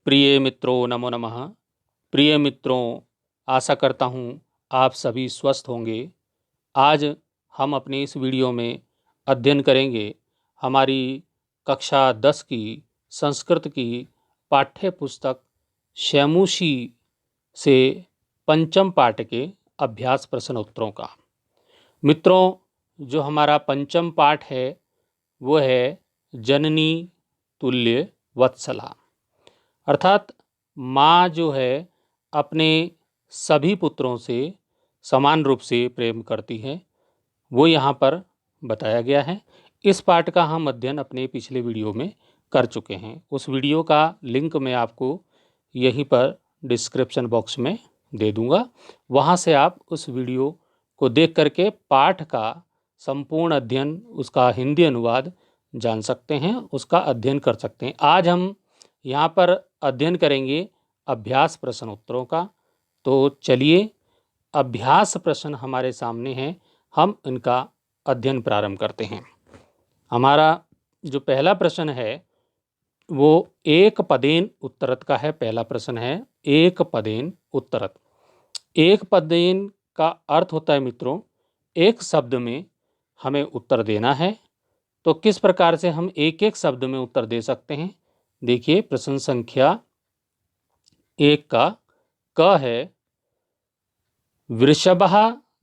प्रिय मित्रों, नमो नमः। प्रिय मित्रों, आशा करता हूँ आप सभी स्वस्थ होंगे। आज हम अपने इस वीडियो में अध्ययन करेंगे हमारी कक्षा 10 की संस्कृत की पाठ्य पुस्तक शैमुशी से पंचम पाठ के अभ्यास प्रश्न उत्तरों का। मित्रों, जो हमारा पंचम पाठ है वो है जननी तुल्य वत्सला, अर्थात माँ जो है अपने सभी पुत्रों से समान रूप से प्रेम करती है, वो यहाँ पर बताया गया है। इस पाठ का हम अध्ययन अपने पिछले वीडियो में कर चुके हैं। उस वीडियो का लिंक मैं आपको यहीं पर डिस्क्रिप्शन बॉक्स में दे दूँगा। वहाँ से आप उस वीडियो को देख करके पाठ का संपूर्ण अध्ययन, उसका हिंदी अनुवाद जान सकते हैं, उसका अध्ययन कर सकते हैं। आज हम यहाँ पर अध्ययन करेंगे अभ्यास प्रश्न उत्तरों का। तो चलिए, अभ्यास प्रश्न हमारे सामने हैं, हम इनका अध्ययन प्रारंभ करते हैं। हमारा जो पहला प्रश्न है वो एक पदेन उत्तरत का है। पहला प्रश्न है एक पदेन उत्तरत। एक पदेन का अर्थ होता है मित्रों, एक शब्द में हमें उत्तर देना है। तो किस प्रकार से हम एक एक शब्द में उत्तर दे सकते हैं? देखिए, प्रश्न संख्या 1 का क है वृषभः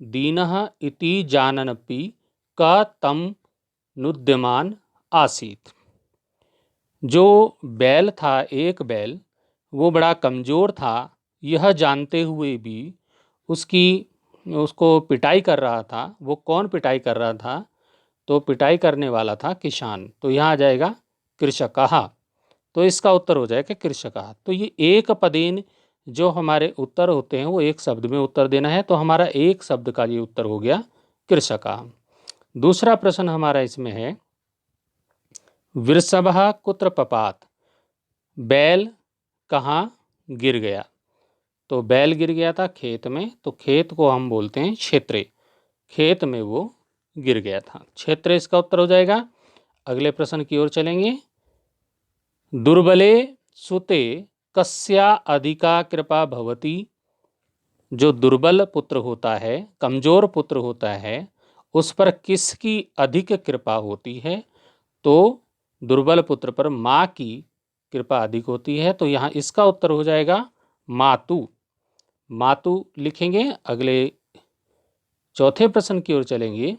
दीनः इति जानन्नपि क तं नुद्यमान आसीत्। जो बैल था, एक बैल, वो बड़ा कमज़ोर था, यह जानते हुए भी उसको पिटाई कर रहा था। वो कौन पिटाई कर रहा था? तो पिटाई करने वाला था किसान। तो यहाँ आ जाएगा कृषकः। तो इसका उत्तर हो जाएगा कृषकः। तो ये एक पदेन जो हमारे उत्तर होते हैं वो एक शब्द में उत्तर देना है। तो हमारा एक शब्द का ये उत्तर हो गया कृषकः। दूसरा प्रश्न हमारा इसमें है वृषभः कुत्र पपात। बैल कहाँ गिर गया? तो बैल गिर गया था खेत में। तो खेत को हम बोलते हैं क्षेत्रे। खेत में वो गिर गया था, क्षेत्रे इसका उत्तर हो जाएगा। अगले प्रश्न की ओर चलेंगे। दुर्बले सुते कस्या अधिका कृपा भवति। जो दुर्बल पुत्र होता है, कमजोर पुत्र होता है, उस पर किसकी अधिक कृपा होती है? तो दुर्बल पुत्र पर माँ की कृपा अधिक होती है। तो यहाँ इसका उत्तर हो जाएगा मातु। मातु लिखेंगे। अगले चौथे प्रश्न की ओर चलेंगे।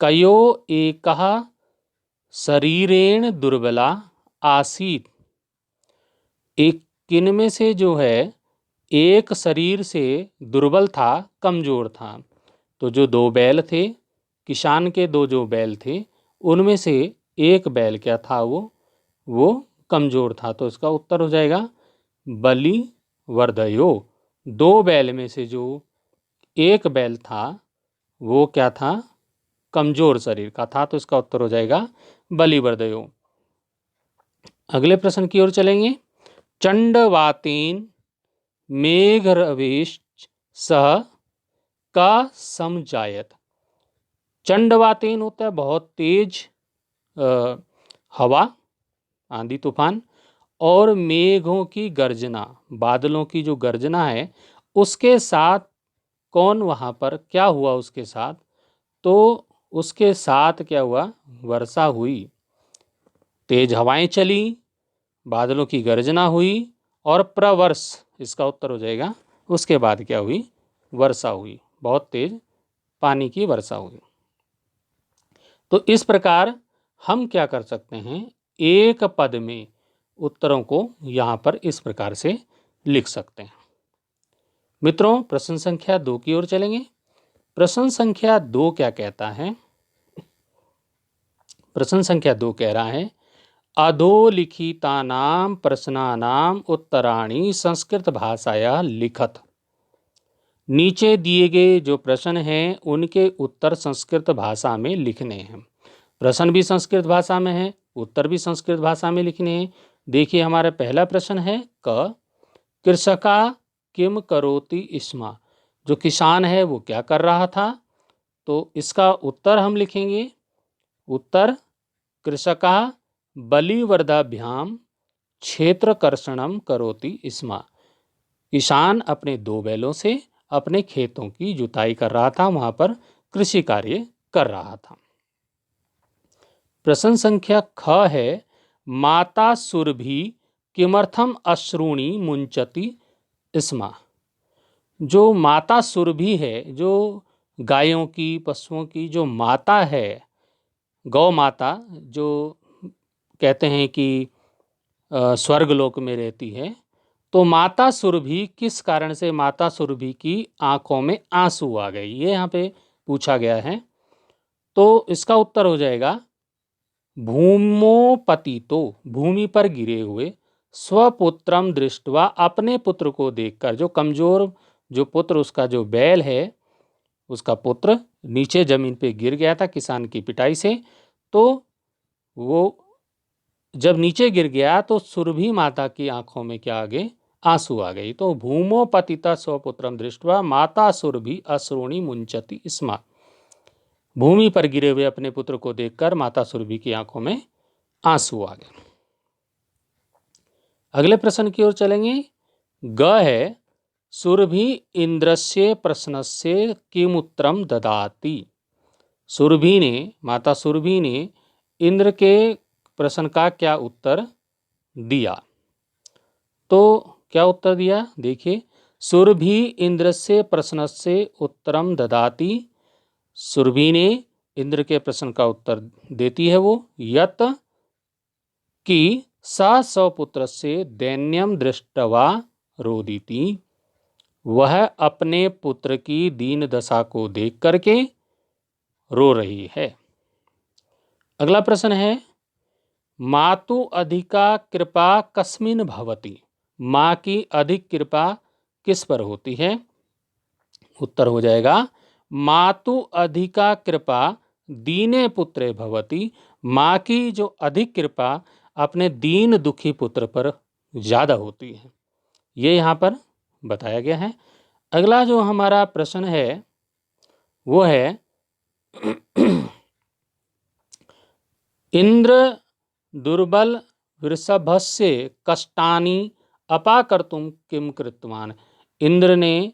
कयो एकः शरीरेण दुर्बला आसीत्। एक किन में से जो है एक शरीर से दुर्बल था, कमजोर था? तो जो दो बैल थे, किसान के दो जो बैल थे, उनमें से एक बैल क्या था? वो कमजोर था। तो इसका उत्तर हो जाएगा बलि वर्धयो। दो बैल में से जो एक बैल था वो क्या था? कमजोर शरीर का था। तो इसका उत्तर हो जाएगा बलिवर्धयो। अगले प्रश्न की ओर चलेंगे। चंडवातेन मेघरवेश सह का समजायत। चंडवातेन होता है बहुत तेज हवा, आंधी तूफान, और मेघों की गर्जना, बादलों की जो गर्जना है, उसके साथ कौन वहाँ पर क्या हुआ उसके साथ? तो उसके साथ क्या हुआ? वर्षा हुई, तेज हवाएं चली, बादलों की गर्जना हुई और प्रवर्ष, इसका उत्तर हो जाएगा। उसके बाद क्या हुई? वर्षा हुई, बहुत तेज पानी की वर्षा हुई। तो इस प्रकार हम क्या कर सकते हैं? एक पद में उत्तरों को यहाँ पर इस प्रकार से लिख सकते हैं। मित्रों, प्रश्न संख्या 2 की ओर चलेंगे। प्रश्न संख्या 2 क्या कहता है? प्रश्न संख्या 2 कह रहा है अधोलिखितानां प्रश्नानां उत्तराणि संस्कृत भाषाया लिखत। नीचे दिए गए जो प्रश्न हैं उनके उत्तर संस्कृत भाषा में लिखने हैं। प्रश्न भी संस्कृत भाषा में है, उत्तर भी संस्कृत भाषा में लिखने हैं। देखिए, हमारा पहला प्रश्न है क कृषका किम करोति स्म। जो किसान है वो क्या कर रहा था? तो इसका उत्तर हम लिखेंगे। उत्तर कृषका बलिवर्धाभ्याम क्षेत्रकर्षणम करोति स्म। किसान अपने 2 बैलों से अपने खेतों की जुताई कर रहा था, वहां पर कृषि कार्य कर रहा था। प्रश्न संख्या ख है, माता सुरभि किमर्थम अश्रूणि मुंचति स्म। जो माता सुरभि है, जो गायों की, पशुओं की जो माता है, गौ माता, जो कहते हैं कि स्वर्गलोक में रहती है, तो माता सुरभि किस कारण से माता सुरभि की आंखों में आंसू आ गए, ये यहाँ पे पूछा गया है। तो इसका उत्तर हो जाएगा भूमोपतितो, भूमि पर गिरे हुए, स्वपुत्रम दृष्टवा, अपने पुत्र को देखकर, जो कमजोर जो पुत्र, उसका जो बैल है, उसका पुत्र नीचे जमीन पे गिर गया था किसान की पिटाई से, तो वो जब नीचे गिर गया तो सुरभि माता की आंखों में क्या आ गए, आंसू आ गई। तो भूमोपतिता स्वपुत्रम दृष्टवा माता सुरभि अश्रूणि मुंचति स्म। भूमि पर गिरे हुए अपने पुत्र को देखकर माता सुरभि की आंखों में आंसू आ गए। अगले प्रश्न की ओर चलेंगे। ग है, सुरभि इंद्रस्य प्रश्नस्य किमुत्तरम ददाति। सुरभि ने, माता सुरभि ने इंद्र के प्रश्न का क्या उत्तर दिया? तो क्या उत्तर दिया, देखिए, सुरभि इंद्रस्य प्रश्नस्य उत्तरम ददाति। सुरभि ने इंद्र के प्रश्न का उत्तर देती है वो, यत कि स स्वपुत्र से दैन्यम दृष्टवा रोदिति। वह अपने पुत्र की दीन दशा को देख करके रो रही है। अगला प्रश्न है, मातु अधिका कृपा कस्मिन भवति। माँ की अधिक कृपा किस पर होती है? उत्तर हो जाएगा मातु अधिका कृपा दीने पुत्रे भवति। माँ की जो अधिक कृपा अपने दीन दुखी पुत्र पर ज्यादा होती है, ये यहाँ पर बताया गया है। अगला जो हमारा प्रश्न है वो है इंद्र दुर्बल वृषभस्य कष्टानि अपाकर्तुम किम कृतवान। इंद्र ने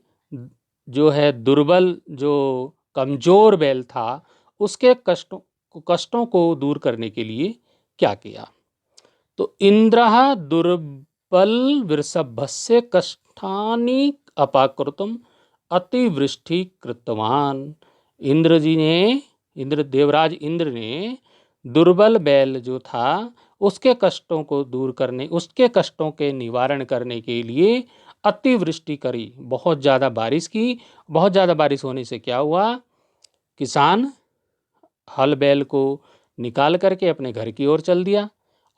जो है दुर्बल, जो कमजोर बैल था, उसके कष्टों को दूर करने के लिए क्या किया? तो इंद्रः दुर्बल वृषभस्य कष्टानि अपाकृतुम अतिवृष्टि कृतवान। इंद्र जी ने, इंद्र देवराज इंद्र ने दुर्बल बैल जो था उसके कष्टों को दूर करने, उसके कष्टों के निवारण करने के लिए अतिवृष्टि करी, बहुत ज़्यादा बारिश की। बहुत ज़्यादा बारिश होने से क्या हुआ, किसान हल बैल को निकाल करके अपने घर की ओर चल दिया,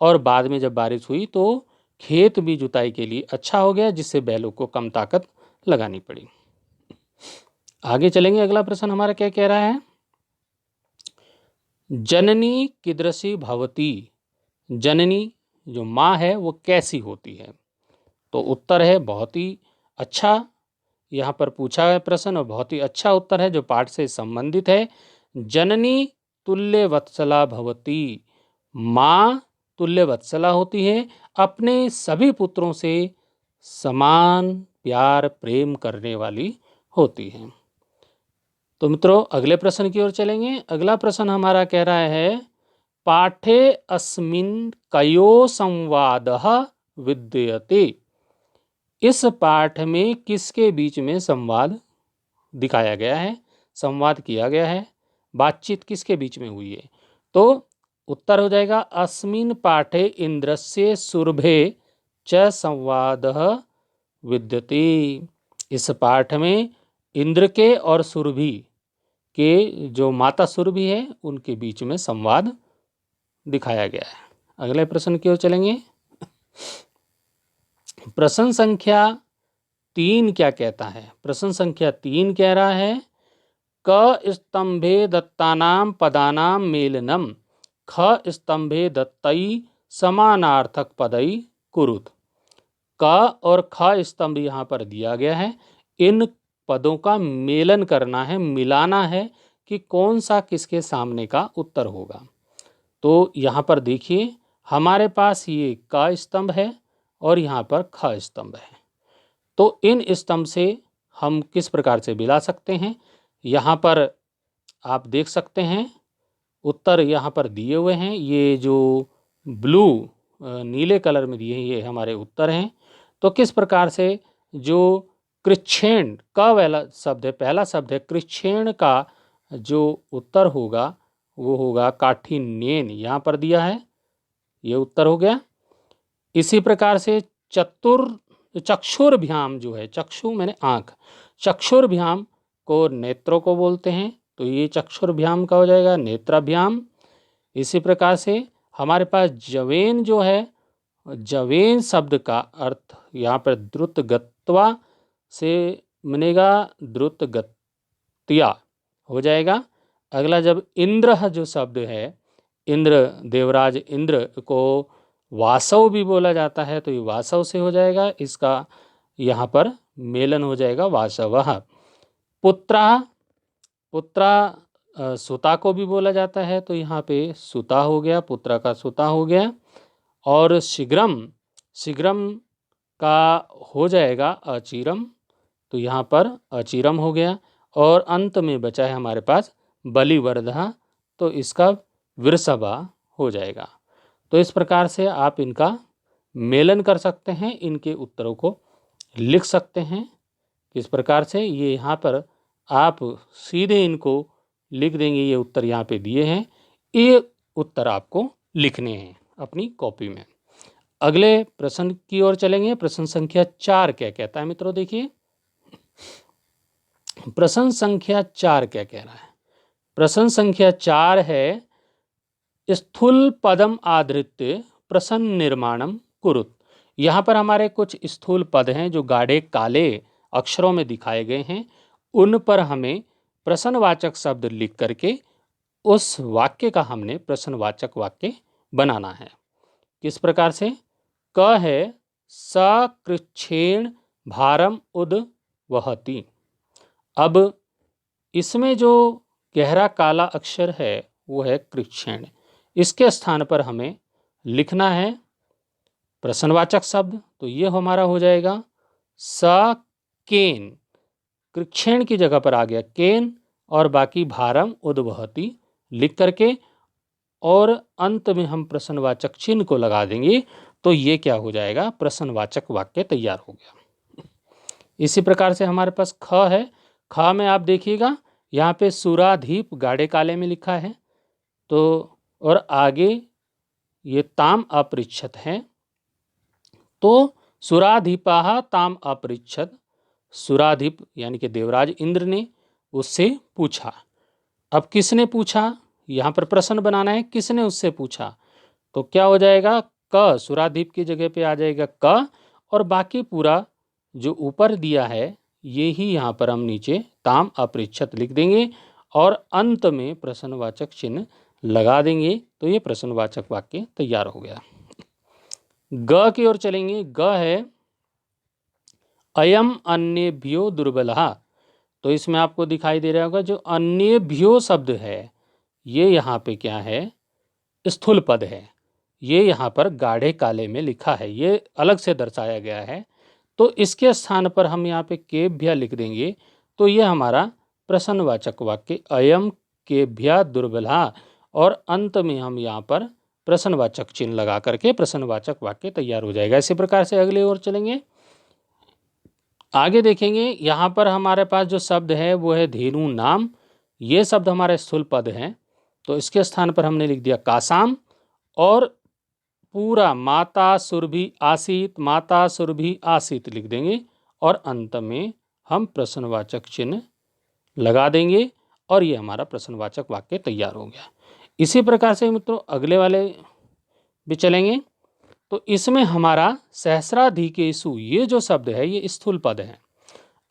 और बाद में जब बारिश हुई तो खेत भी जुताई के लिए अच्छा हो गया, जिससे बैलों को कम ताकत लगानी पड़ी। आगे चलेंगे। अगला प्रश्न हमारा क्या कह रहा है, जननी कीदृशी भवती। जननी जो माँ है वो कैसी होती है? तो उत्तर है बहुत ही अच्छा, यहाँ पर पूछा है प्रश्न, और बहुत ही अच्छा उत्तर है जो पाठ से संबंधित है। जननी तुल्य वत्सला भवती। माँ तुल्य वत्सला होती है, अपने सभी पुत्रों से समान प्यार प्रेम करने वाली होती है। तो मित्रों अगले प्रश्न की ओर चलेंगे। अगला प्रश्न हमारा कह रहा है, पाठे अस्मिन् कयो संवादः विद्यते। इस पाठ में किसके बीच में संवाद दिखाया गया है, संवाद किया गया है, बातचीत किसके बीच में हुई है? तो उत्तर हो जाएगा अस्मिन् पाठे इंद्रस्य सुरभे च संवादः विद्यते। इस पाठ में इंद्र के और सुरभि के, जो माता सुरभि है, उनके बीच में संवाद दिखाया गया है। अगले प्रश्न की ओर चलेंगे। प्रश्न संख्या 3 क्या कहता है? प्रश्न संख्या 3 कह रहा है, क स्तंभे दत्तानां पदानां मेलनम ख स्तंभे दत्तई समानार्थक पदई कुरुत। क और ख स्तंभ यहाँ पर दिया गया है, इन पदों का मेलन करना है, मिलाना है कि कौन सा किसके सामने का उत्तर होगा। तो यहाँ पर देखिए, हमारे पास ये क स्तंभ है और यहाँ पर ख स्तंभ है। तो इन स्तंभ से हम किस प्रकार से मिला सकते हैं, यहाँ पर आप देख सकते हैं उत्तर यहाँ पर दिए हुए हैं। ये जो ब्लू नीले कलर में दिए हैं ये हमारे उत्तर हैं। तो किस प्रकार से जो कृच्छ्रेण का वाला शब्द है, पहला शब्द है कृच्छ्रेण का जो उत्तर होगा वो होगा काठिन्येन, यहाँ पर दिया है, ये उत्तर हो गया। इसी प्रकार से चक्षुर्भ्याम जो है, चक्षु मैंने आँख, चक्षुर्भ्याम को नेत्रों को बोलते हैं, तो ये चक्षुर्भ्याम का हो जाएगा नेत्राभ्याम। इसी प्रकार से हमारे पास जवेन जो है, जवेन शब्द का अर्थ यहाँ पर द्रुत गत्वा से बनेगा द्रुत गत्या हो जाएगा। अगला जब इंद्र जो शब्द है, इंद्र देवराज इंद्र को वासव भी बोला जाता है, तो ये वासव से हो जाएगा, इसका यहाँ पर मेलन हो जाएगा वासवः। पुत्रा, पुत्रा सुता को भी बोला जाता है, तो यहाँ पे सुता हो गया, पुत्रा का सुता हो गया। और शीघ्रम, शीघ्रम का हो जाएगा अचिरम, तो यहाँ पर अचिरम हो गया। और अंत में बचा है हमारे पास बलिवर्धा, तो इसका वृषभा हो जाएगा। तो इस प्रकार से आप इनका मेलन कर सकते हैं, इनके उत्तरों को लिख सकते हैं। इस प्रकार से ये यहाँ पर आप सीधे इनको लिख देंगे, ये उत्तर यहाँ पे दिए हैं, ये उत्तर आपको लिखने हैं अपनी कॉपी में। अगले प्रश्न की ओर चलेंगे। प्रश्न संख्या 4 क्या कहता है मित्रों, देखिए प्रश्न संख्या 4 क्या कह रहा है। प्रश्न संख्या 4 है स्थूल पदम आधृत्य प्रश्न निर्माणम कुरुत। यहाँ पर हमारे कुछ स्थूल पद हैं जो गाढ़े काले अक्षरों में दिखाए गए हैं, उन पर हमें प्रश्नवाचक शब्द लिख करके उस वाक्य का हमने प्रश्नवाचक वाक्य बनाना है। किस प्रकार से, क है सकृच्छ्रेण भारम उद वहति। अब इसमें जो गहरा काला अक्षर है वो है कृच्छ्रेण, इसके स्थान पर हमें लिखना है प्रश्नवाचक शब्द, तो ये हमारा हो जाएगा सकेन, कृच्छ्रेण की जगह पर आ गया केन, और बाकी भारम उद्वहति लिख करके और अंत में हम प्रश्नवाचक चिन्ह को लगा देंगे, तो ये क्या हो जाएगा, प्रश्नवाचक वाक्य तैयार हो गया। इसी प्रकार से हमारे पास ख है, ख में आप देखिएगा यहाँ पे सुराधीप गाढ़े काले में लिखा है, तो और आगे ये ताम अपृच्छत है, तो सुराधीपाः ताम अपृच्छत, सुराधीप यानी कि देवराज इंद्र ने उससे पूछा। अब किसने पूछा, यहाँ पर प्रश्न बनाना है, किसने उससे पूछा, तो क्या हो जाएगा क, सुराधीप की जगह पे आ जाएगा क, और बाकी पूरा जो ऊपर दिया है ये ही यहाँ पर हम नीचे ताम अपृच्छत लिख देंगे और अंत में प्रश्नवाचक चिन्ह लगा देंगे, तो ये प्रश्नवाचक वाक्य तैयार हो गया। ग की ओर चलेंगे। ग है अयम अन्येभ्यो दुर्बलः, तो इसमें आपको दिखाई दे रहा होगा जो अन्येभ्यो शब्द है ये यहाँ पे क्या है, स्थूल पद है, ये यहाँ पर गाढ़े काले में लिखा है, ये अलग से दर्शाया गया है, तो इसके स्थान पर हम यहाँ पे केभ्य लिख देंगे, तो ये हमारा प्रश्नवाचक वाक्य अयम केभ्य दुर्बलः, और अंत में हम यहाँ पर प्रश्नवाचक चिन्ह लगा करके प्रश्नवाचक वाक्य तैयार हो जाएगा। इसी प्रकार से अगले ओर चलेंगे, आगे देखेंगे। यहाँ पर हमारे पास जो शब्द है वो है धेनु नाम, ये शब्द हमारे स्थूल पद हैं, तो इसके स्थान पर हमने लिख दिया कासाम, और पूरा माता सुरभि आसीत, माता सुरभि आसीत लिख देंगे, और अंत में हम प्रश्नवाचक चिन्ह लगा देंगे, और ये हमारा प्रश्नवाचक वाक्य तैयार हो गया। इसी प्रकार से मित्रों अगले वाले भी चलेंगे, तो इसमें हमारा सहस्राधिकेषु ये जो शब्द है ये स्थूल पद है।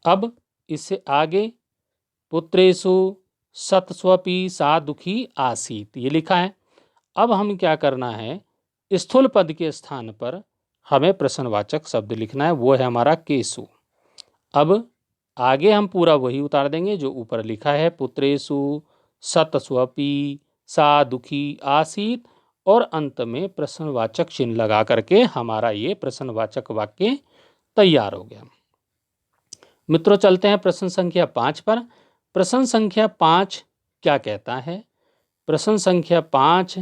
अब इससे आगे पुत्रेषु सतस्वपि सा दुखी आसीत ये लिखा है। अब हम क्या करना है, स्थूल पद के स्थान पर हमें प्रश्नवाचक शब्द लिखना है, वो है हमारा केसु। अब आगे हम पूरा वही उतार देंगे जो ऊपर लिखा है, पुत्रेषु सतस्वपि सा दुखी आसीत, और अंत में प्रश्नवाचक चिन्ह लगा करके हमारा ये प्रश्नवाचक वाक्य तैयार हो गया। मित्रों चलते हैं प्रश्न संख्या 5 पर। प्रश्न संख्या 5 क्या कहता है? प्रश्न संख्या 5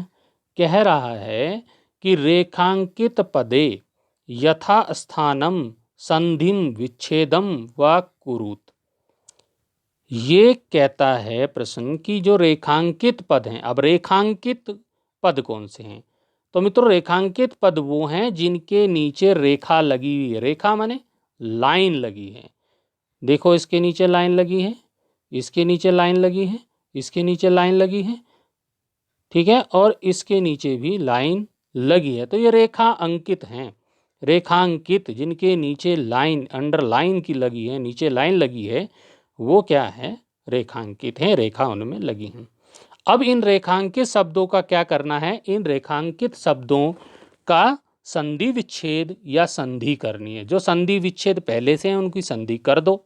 कह रहा है कि रेखांकित पदे यथा स्थानम संधिम विच्छेदम व कुरुत। ये कहता है प्रश्न की जो रेखांकित पद हैं, अब रेखांकित पद कौन से हैं? तो मित्रों रेखांकित पद वो हैं जिनके नीचे रेखा लगी हुई है। रेखा माने लाइन लगी है। देखो इसके नीचे लाइन लगी है, इसके नीचे लाइन लगी है, इसके नीचे लाइन लगी है, ठीक है, और इसके नीचे भी लाइन लगी है। तो ये रेखा अंकित हैं। रेखांकित जिनके नीचे लाइन अंडरलाइन की लगी है, नीचे लाइन लगी है, वो क्या है? रेखांकित हैं, रेखा उनमें लगी हैं। अब इन रेखांकित शब्दों का क्या करना है? इन रेखांकित शब्दों का संधि विच्छेद या संधि करनी है। जो संधि विच्छेद पहले से हैं उनकी संधि कर दो,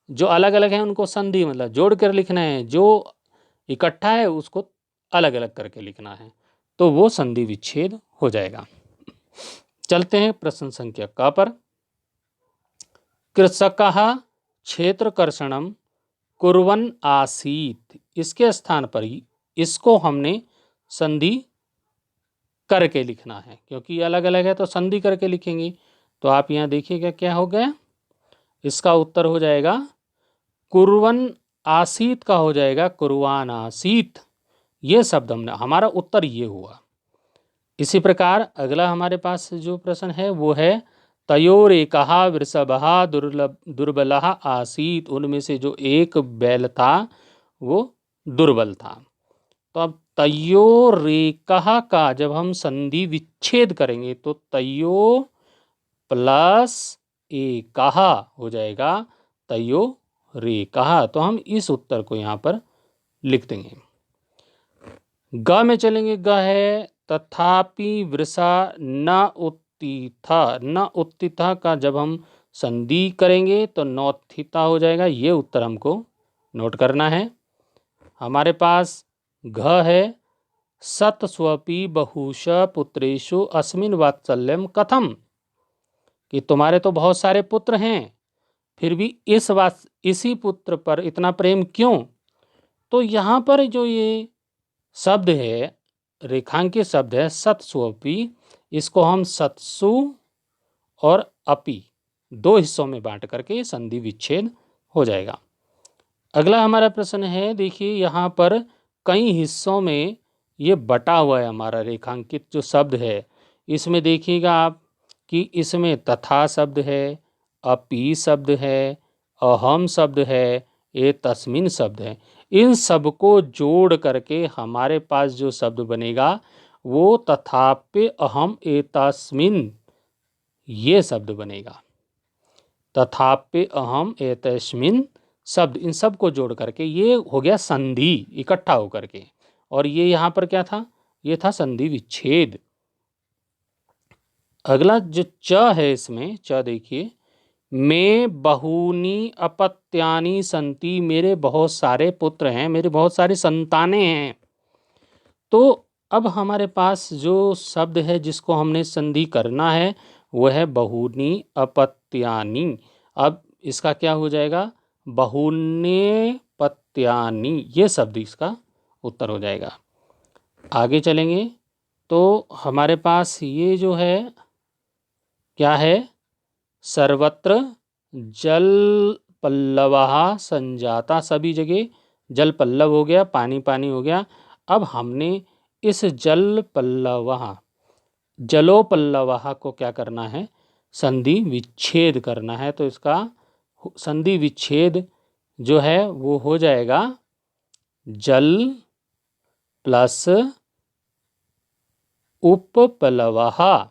जो अलग अलग हैं उनको संधि मतलब जोड़ कर लिखना है, जो इकट्ठा है उसको अलग अलग करके लिखना है, तो वो संधि विच्छेद हो जाएगा। चलते हैं प्रश्न संख्या क पर। कृषकः क्षेत्रकर्षणम कुर्वन् आसीत्, इसके स्थान पर ही इसको हमने संधि करके लिखना है, क्योंकि अलग अलग है तो संधि करके लिखेंगे। तो आप यहाँ देखिएगा क्या हो गया, इसका उत्तर हो जाएगा कुर्वन् आसीत का हो जाएगा कुर्वान आसीत। ये शब्द हमने, हमारा उत्तर ये हुआ। इसी प्रकार अगला हमारे पास जो प्रश्न है वो है तयोरेकः वृषभः दुर्बलः आसीत। उनमें से जो एक बैल था वो दुर्बल था। तो अब तयोरेकः का जब हम संधि विच्छेद करेंगे तो तयो प्लस एकः हो जाएगा तयोरेकः। तो हम इस उत्तर को यहाँ पर लिख देंगे। ग में चलेंगे। ग है तथापि वृषा न उत्थिता। न उत्थिता का जब हम संधि करेंगे तो नौत्थिता हो जाएगा। ये उत्तर हमको नोट करना है। हमारे पास घ है सतस्वपि बहुश पुत्रेषु अस्मिन् वात्सल्यम कथम, कि तुम्हारे तो बहुत सारे पुत्र हैं फिर भी इसी पुत्र पर इतना प्रेम क्यों? तो यहाँ पर जो ये शब्द है, रेखांकित शब्द है सतस्वपि, इसको हम सत्सु और अपि दो हिस्सों में बांट करके संधि विच्छेद हो जाएगा। अगला हमारा प्रश्न है, देखिए यहाँ पर कई हिस्सों में ये बटा हुआ है हमारा रेखांकित जो शब्द है। इसमें देखिएगा आप कि इसमें तथा शब्द है, अपि शब्द है, अहम शब्द है, ए तस्मिन शब्द है। इन सब को जोड़ करके हमारे पास जो शब्द बनेगा वो तथापि अहम एतस्मिन, ये शब्द बनेगा। तथापि अहम एतस्मिन शब्द, इन सब को जोड़ करके ये हो गया संधि इकट्ठा होकर के। और ये यहाँ पर क्या था? ये था संधि विच्छेद। अगला जो च है, इसमें च देखिए, मैं बहूनी अपत्यानि संति, मेरे बहुत सारे पुत्र हैं, मेरे बहुत सारी संतानें हैं। तो अब हमारे पास जो शब्द है जिसको हमने संधि करना है वो है बहूनी अपत्यानि। अब इसका क्या हो जाएगा? बहून्य पत्यानि, ये शब्द इसका उत्तर हो जाएगा। आगे चलेंगे तो हमारे पास ये जो है क्या है? सर्वत्र जल पल्लवः संजाता, सभी जगह जल पल्लव हो गया, पानी पानी हो गया। अब हमने इस जल पल्लवः, जलोपल्लवः को क्या करना है? संधि विच्छेद करना है। तो इसका संधि विच्छेद जो है वो हो जाएगा जल प्लस उपप्लवः।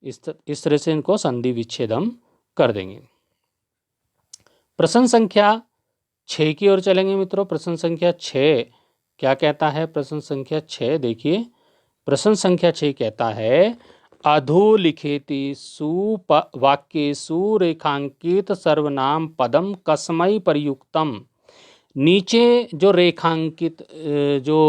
इस तरह से इनको संधि विच्छेद हम कर देंगे। प्रश्न संख्या 6 की ओर चलेंगे मित्रों। प्रश्न संख्या 6 क्या कहता है? प्रश्न संख्या 6 देखिए, प्रश्न संख्या 6 कहता है अधोलिखितेषु वाक्येषु रेखांकित सर्वनाम पदम कस्मै प्रयुक्तम। नीचे जो रेखांकित जो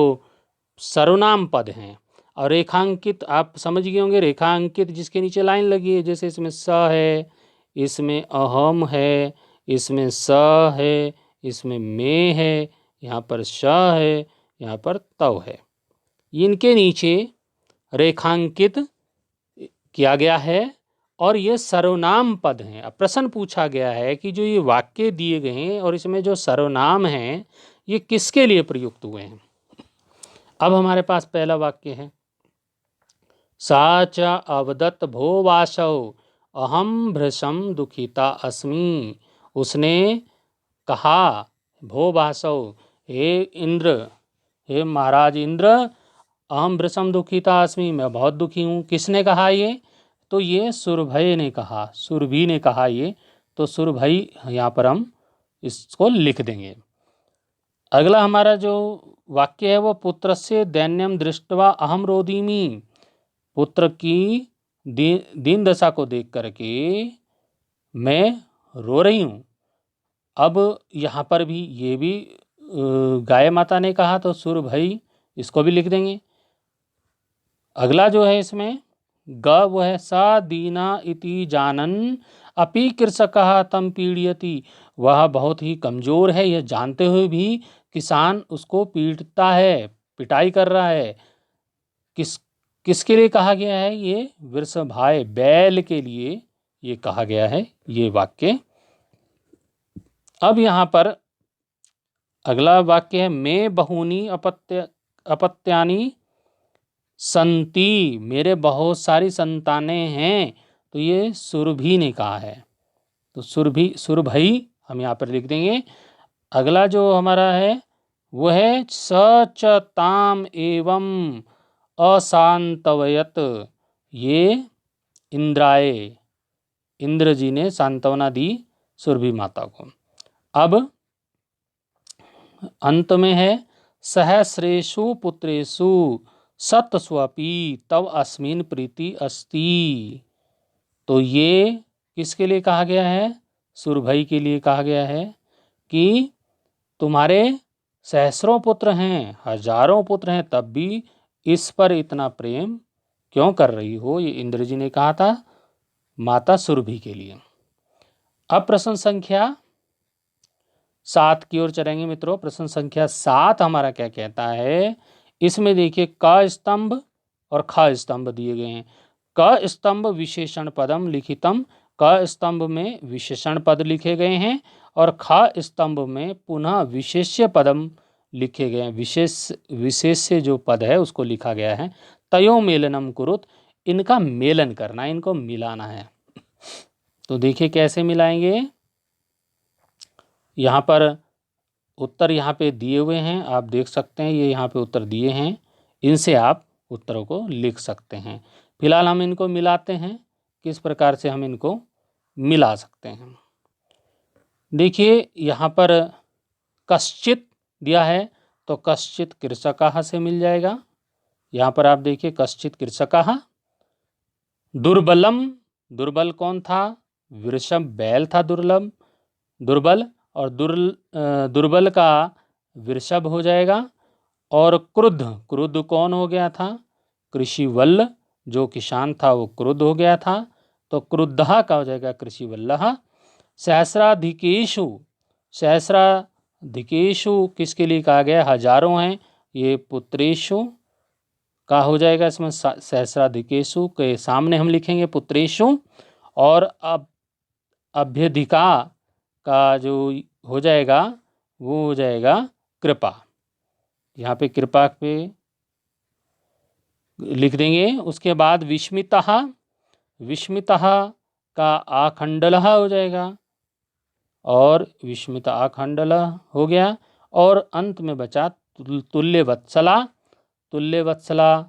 सर्वनाम पद हैं, और रेखांकित आप समझ गए होंगे, रेखांकित जिसके नीचे लाइन लगी है, जैसे इसमें स है, इसमें अहम है, इसमें स है, इसमें में है, यहाँ पर श है, यहाँ पर तव है, इनके नीचे रेखांकित किया गया है और ये सर्वनाम पद हैं। अब प्रश्न पूछा गया है कि जो ये वाक्य दिए गए हैं और इसमें जो सर्वनाम हैं ये किसके लिए प्रयुक्त हुए हैं। अब हमारे पास पहला वाक्य है, सा च अवदत् भो वासौ अहम भृशं दुखिता अस्मि। उसने कहा, भो वासौ, हे इंद्र, हे महाराज इंद्र, अहम भृशं दुखिता अस्मि, मैं बहुत दुखी हूँ। किसने कहा ये? तो ये सुरभय ने कहा, सुरभि ने कहा ये, तो सुरभई यहाँ पर हम इसको लिख देंगे। अगला हमारा जो वाक्य है वो, पुत्रस्य दैन्यम दृष्ट्वा अहम रोदिमि। पुत्र की दीन दशा को देख करके मैं रो रही हूँ। अब यहाँ पर भी ये भी गाय माता ने कहा, तो सुरभई इसको भी लिख देंगे। अगला जो है इसमें ग वो है, सा दीना इति जानन अपि कृषकः तम पीड़यति। वह बहुत ही कमज़ोर है, यह जानते हुए भी किसान उसको पीटता है, पिटाई कर रहा है। किसके लिए कहा गया है? ये वृषभाय, बैल के लिए ये कहा गया है ये वाक्य। अब यहाँ पर अगला वाक्य है, मैं बहूनी अपत्यानी संति, मेरे बहुत सारी संतानें हैं। तो ये सुरभि ने कहा है, तो सुरभई हम यहाँ पर लिख देंगे। अगला जो हमारा है वो है, स च ताम एवं अशांतवयत। ये इंद्राय, इंद्र जी ने सांत्वना दी सुरभि माता को। अब अंत में है, सहस्रेषु पुत्रेषु सतस्वपि तव अस्मिन् प्रीति अस्ति। तो ये किसके लिए कहा गया है? सुरभई के लिए कहा गया है कि तुम्हारे सहस्रों पुत्र हैं, हजारों पुत्र हैं, तब भी इस पर इतना प्रेम क्यों कर रही हो? ये इंद्र जी ने कहा था माता सुरभि के लिए। अब प्रश्न संख्या 7 की ओर चलेंगे मित्रों। प्रश्न संख्या 7 हमारा क्या कहता है? इसमें देखिए, क स्तंभ और ख स्तंभ दिए गए हैं। क स्तंभ विशेषण पदम लिखितम, क स्तंभ में विशेषण पद लिखे गए हैं और ख स्तंभ में पुनः विशेष्य पदम लिखे गए हैं। विशेष्य जो पद है उसको लिखा गया है। तयो मेलनम कुरुत, इनका मेलन करना, इनको मिलाना है। तो देखिए कैसे मिलाएंगे। यहाँ पर उत्तर यहाँ पे दिए हुए हैं, आप देख सकते हैं, ये यहाँ पे उत्तर दिए हैं, इनसे आप उत्तरों को लिख सकते हैं। फिलहाल हम इनको मिलाते हैं, किस प्रकार से हम इनको मिला सकते हैं। देखिए यहाँ पर कश्चित दिया है, तो कश्चित कृषकः से मिल जाएगा। यहाँ पर आप देखिए कश्चित कृषकः। दुर्बलम, दुर्बल कौन था? वृषभ, बैल था दुर्बल, और दुर्बल का वृषभ हो जाएगा। और क्रुद्ध, क्रुद्ध कौन हो गया था? कृषिवल्ल, जो किसान था वो क्रुद्ध हो गया था, तो क्रुद्धः का हो जाएगा कृषिवल्लः। सहस्राधिकेषु, सहस्राधिकेषु किसके लिए कहा गया? हजारों हैं, ये पुत्रेषु का हो जाएगा। इसमें सहस्राधिकेषु के सामने हम लिखेंगे पुत्रेषु, और अब अभ्यधिका का जो हो जाएगा वो हो जाएगा कृपा। यहाँ पे कृपा पे लिख देंगे। उसके बाद विस्मितः, विस्मितः का आखंडलः हो जाएगा, और विस्मित आखंडलः हो गया। और अंत में बचा तुल्यवत्सला। तुल्यवत्सला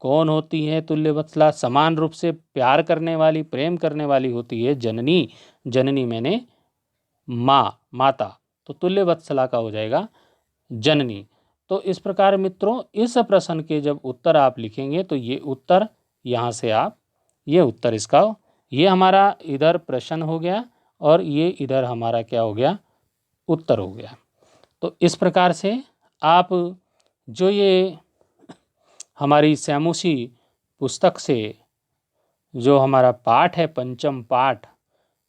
कौन होती है? तुल्यवत्सला समान रूप से प्यार करने वाली, प्रेम करने वाली होती है जननी। जननी मैंने माँ, माता, तो तुल्यवत्सला का हो जाएगा जननी। तो इस प्रकार मित्रों, इस प्रश्न के जब उत्तर आप लिखेंगे तो ये उत्तर यहाँ से आप, ये उत्तर इसका, ये हमारा इधर प्रश्न हो गया और ये इधर हमारा क्या हो गया? उत्तर हो गया। तो इस प्रकार से आप जो ये हमारी सैमोसी पुस्तक से जो हमारा पाठ है, पंचम पाठ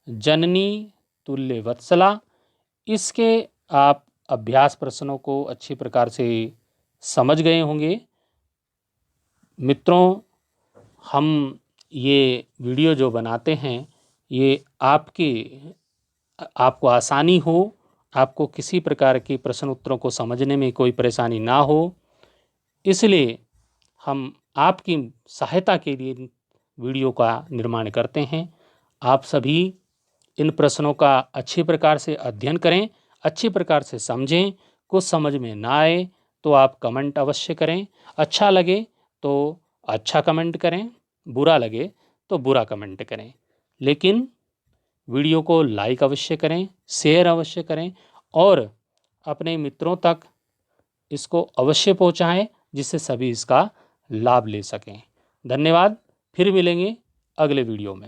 जननी तुल्य वत्सला, इसके आप अभ्यास प्रश्नों को अच्छी प्रकार से समझ गए होंगे। मित्रों, हम ये वीडियो जो बनाते हैं ये आपको आसानी हो, आपको किसी प्रकार के प्रश्न उत्तरों को समझने में कोई परेशानी ना हो, इसलिए हम आपकी सहायता के लिए वीडियो का निर्माण करते हैं। आप सभी इन प्रश्नों का अच्छी प्रकार से अध्ययन करें, अच्छी प्रकार से समझें। कुछ समझ में ना आए तो आप कमेंट अवश्य करें। अच्छा लगे तो अच्छा कमेंट करें, बुरा लगे तो बुरा कमेंट करें, लेकिन वीडियो को लाइक अवश्य करें, शेयर अवश्य करें और अपने मित्रों तक इसको अवश्य पहुंचाएं, जिससे सभी इसका लाभ ले सकें। धन्यवाद। फिर मिलेंगे अगले वीडियो में।